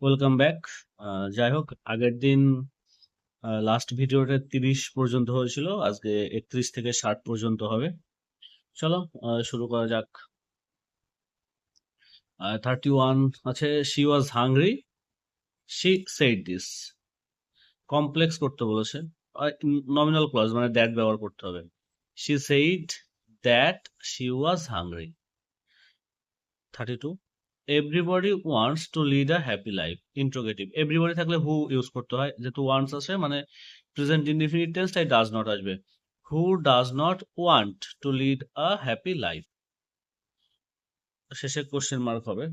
Welcome back. যাই হোক, আগের দিন লাস্ট ভিডিওটা 30 পর্যন্ত হয়েছিল, আজকে 31 থেকে 60 পর্যন্ত হবে। চলো শুরু করা যাক। 31 আছে, she was hungry, she said this. Complex করতে বলেছে, নমিনাল ক্লজ মানে দ্যাট ব্যবহার করতে হবে। She said that she was hungry. 32, everybody wants to lead a happy life. Interrogative, everybody থাকলে হু ইউজ করতে হয়, যেহেতু ওয়ান্টস আছে মানে প্রেজেন্ট ইনডিফিনিট টেন্স, তাই ডাজ নট আসবে। Who does not want to lead a happy life, শেষে question mark হবে।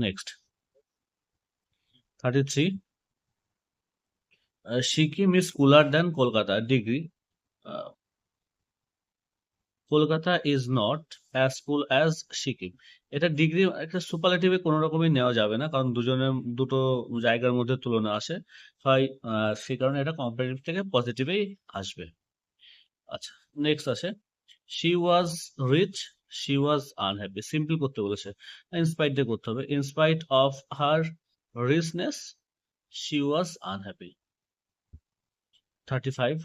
Next 33, Sikkim is cooler then Kolkata. Degree, Kolkata is not as cool as Sikkim. এটা ডিগ্রি একটা সুপারলেটিভে কোনো রকমই নেওয়া যাবে না, কারণ দুটো জায়গার মধ্যে তুলনা আসে হয়, সেই কারণে এটা কম্পারেটিভ থেকে পজিটিভেই আসবে। আচ্ছা, নেক্সট আছে, she was rich, she was unhappy. Simple করতে বলেছে, ইনস্পাইট দিয়ে করতে হবে। In spite of her richness she was unhappy. 35,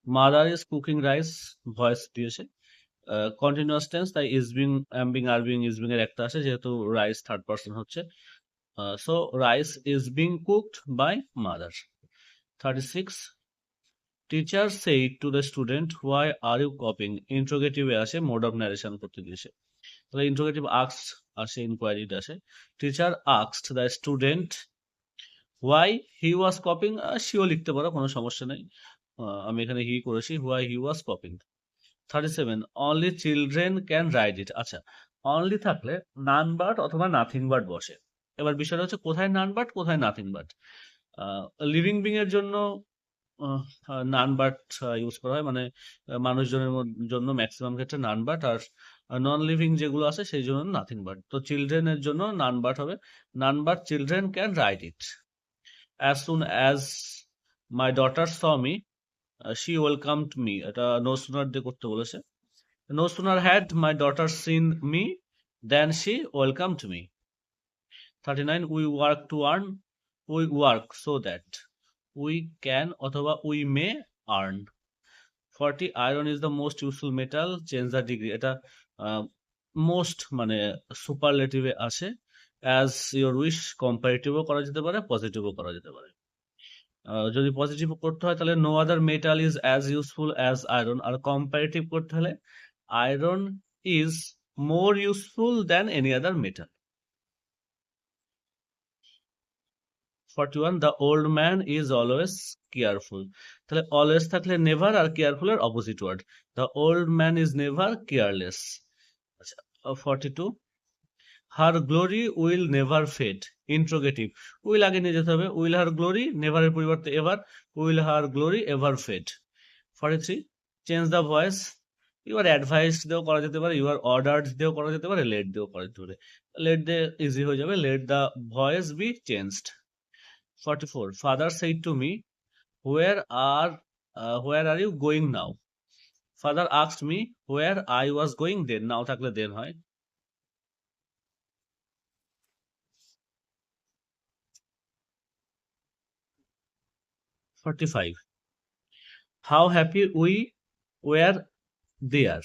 mother is cooking rice, voice দিয়েছে, কন্টিনিউয়াস টেন্স, তাই is being, am being, are being, is being এর একটা আসে, যেহেতু রাইস থার্ড পার্সন হচ্ছে। So rice is being cooked by mother. 36, teacher said to the student why are you copying. ইন্ট্রোগেটিভে আসে, mode of narration করতে দিয়েছে, তাহলে ইন্ট্রোগেটিভ আস্কড আসে, ইনকোয়ারিতে আসে। Teacher asked the student why he was copying, শিও লিখতে পারো, কোনো সমস্যা নেই। আমি এখানে হি করেছি, why he was copying. 37, only children can ride it. আচ্ছা, অনলি থাকলে নান বার্ড অথবা নাথিং বার্ড বসে। এবার বিষয়টা হচ্ছে কোথায় নান বার্ড, কোথায় নাথিং বার্ড। লিভিং বিং এর জন্য নান বার্ড ইউজ করা হয়, মানে মানুষজনের জন্য ম্যাক্সিমাম ক্ষেত্রে নান বার্ড, আর নন লিভিং যেগুলো আছে সেই জন্য নাথিং বার্ড। তো চিলড্রেনের জন্য নান বার্ড হবে, none but children can ride it. As soon as my daughter saw me, she welcomed me. এটা নো সুনার দিয়ে করতে বলেছে। No sooner had my daughter seen me than she welcomed me. 39, we work to earn, we work so that we can অথবা we may earn. 40, iron is the most useful metal, change the degree. এটা most মানে সুপারলেটিভে আসে, as your wish কম্পারেটিভও করা যেতে পারে, পজিটিভও করা যেতে পারে। যদি পজিটিভ করতে হয় তাহলে no other metal is as useful as iron, আর কম্পারেটিভ করতে হলে iron is more useful than any other metal. 41, the old man is always careful. তাহলে অলওয়েজ থাকলে নেভার, আর কেয়ারফুল এর opposite word. The old man is never careless. আচ্ছা, 42, her glory will never fade. Interrogative, will আগে নিয়ে যেতে হবে, will her glory, নেভারের পরিবর্তে ever, will her glory ever fade. 43, change the voice, your advice দিয়েও করা যেতে পারে, ইউর অর্ডার্ড দিয়েও করা যেতে পারে, লেট দিয়েও করা যেতে পারে। লেট দিয়ে ইজি হয়ে যাবে, let the voice be changed. 44, father said to me, where are where are you going now. Father asked me where I was going then, now থাকলে দেন হয়। 45, how happy we were there.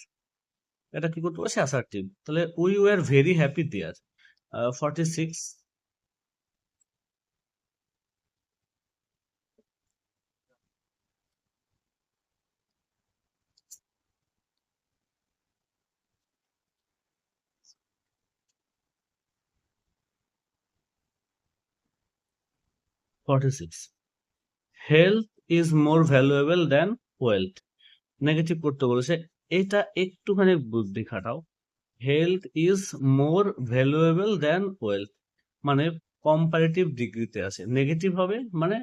এটা কি করতে পারছে, assertive, তাহলে we were very happy there. 46, 46, health is more valuable than wealth. Negative করতে বলেছে, এটা একটুখানি বুদ্ধি খাটাও। Health is more valuable than wealth মানে কম্পারেটিভ ডিগ্রিতে আছে, নেগেটিভ হবে মানে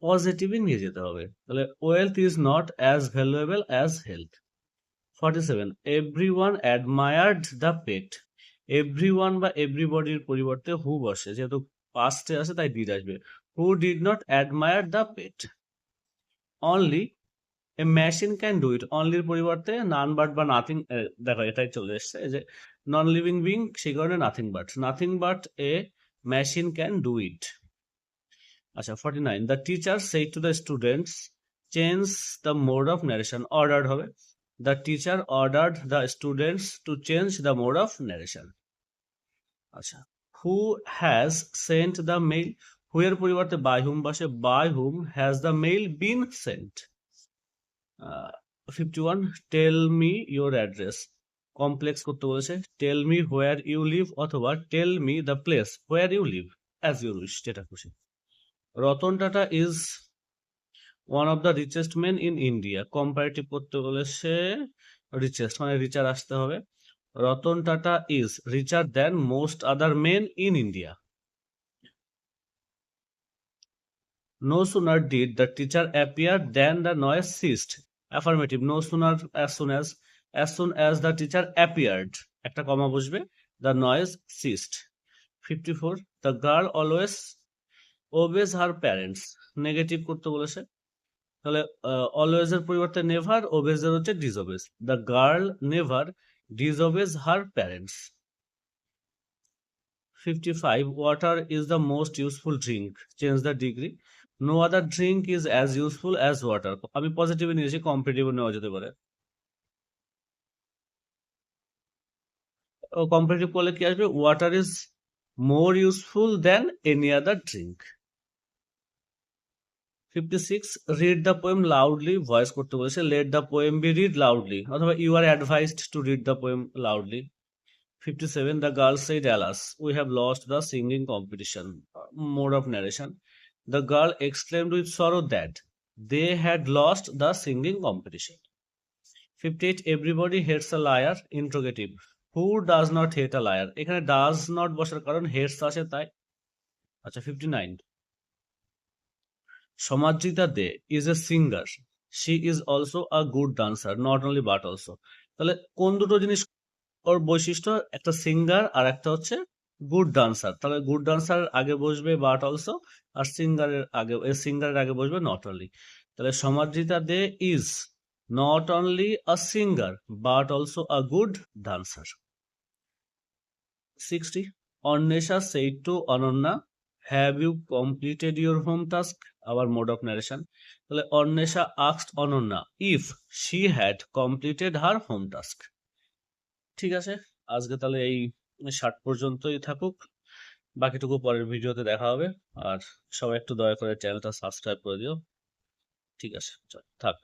পজিটিভে নিয়ে যেতে হবে, তাহলে wealth is not as valuable as health. 47, everyone admired the pet. Everyone বা এভরিবডির পরিবর্তে হু বসে, যেহেতু পাস্টে আছে তাই ডিড আসবে। Who did not admire the pet. Only a machine can do it, অনলির পরিবর্তে নান বাট বা নাথিং, দেখো এটাই চলে এসছে এই যে নন লিভিং বিং, সেই কারণে nothing but a machine can do it. আচ্ছা 49, the teacher said to the students change the mode of narration, ordered হবে, the teacher ordered the students to change the mode of narration. আচ্ছা, who has sent the mail, who এর পরিবর্তে by whom বসে, by whom has the mail been sent. 51, tell me your address, complex করতে বলেছে, tell me where you live অথবা টেল me the place where you live, as you wish, যেটা খুশি। Ratan Tata is one of the richest men in India, comparative করতে বলেছে, richest মানে richer আসতে হবে, Ratan Tata is richer than most other men in India. No sooner did the teacher appear than the noise ceased. Affirmative, no sooner, as soon as the teacher appeared, একটা কমা বসবে, the noise ceased. 54, the girl always obeys her parents, negative করতে বলেছে, তাহলে always এর পরিবর্তে never, obeys এর হচ্ছে ডিসওবেজ, the girl never disobeys her parents. 55, water is the most useful drink, change the degree, no other drink is as useful as water, আমি positive নিয়েছি, competitive নেওয়া যেতে পারে, কম্পিটিটিভ করলে কি আসবে, water is more useful then any other drink. 56, read the poem loudly, voice করতে বলেছে, let the poem be read loudly অথবা you are advised to read the poem loudly. 57, the girl said, alas, we have lost the singing competition, mode of narration, the girl exclaimed with sorrow that they had lost the singing competition. 58, everybody hates a liar, interrogative, who does not hate a liar, এখানে does not বসার কারণ hates আসে তাই। আচ্ছা 59, সমাদৃতা দে is a singer, she is also a good dancer, not only but also, তাহলে কোন দুটো জিনিস ওর বৈশিষ্ট্য, একটা সিঙ্গার আর একটা হচ্ছে গুড ডান্সার, তাহলে গুড ডান্সার আগে বসবে বাট অলসো, আর সিঙ্গারের আগে বসবে নট অনলি, তাহলে Samadrita they is not only a singer but also a good dancer. 60, Anwesha said to Ananya, have you completed your home task, আবার মোড অফ ন্যারেশন, তাহলে Anwesha asked Ananya if she had completed her home task. ঠিক আছে, আজকে তাহলে এই 60 পর্যন্তই থাকুক, বাকিটুকু পরের ভিডিওতে দেখা হবে, আর সবাই একটু দয়া করে চ্যানেলটা সাবস্ক্রাইব করে দিও। ঠিক আছে, চল থাক।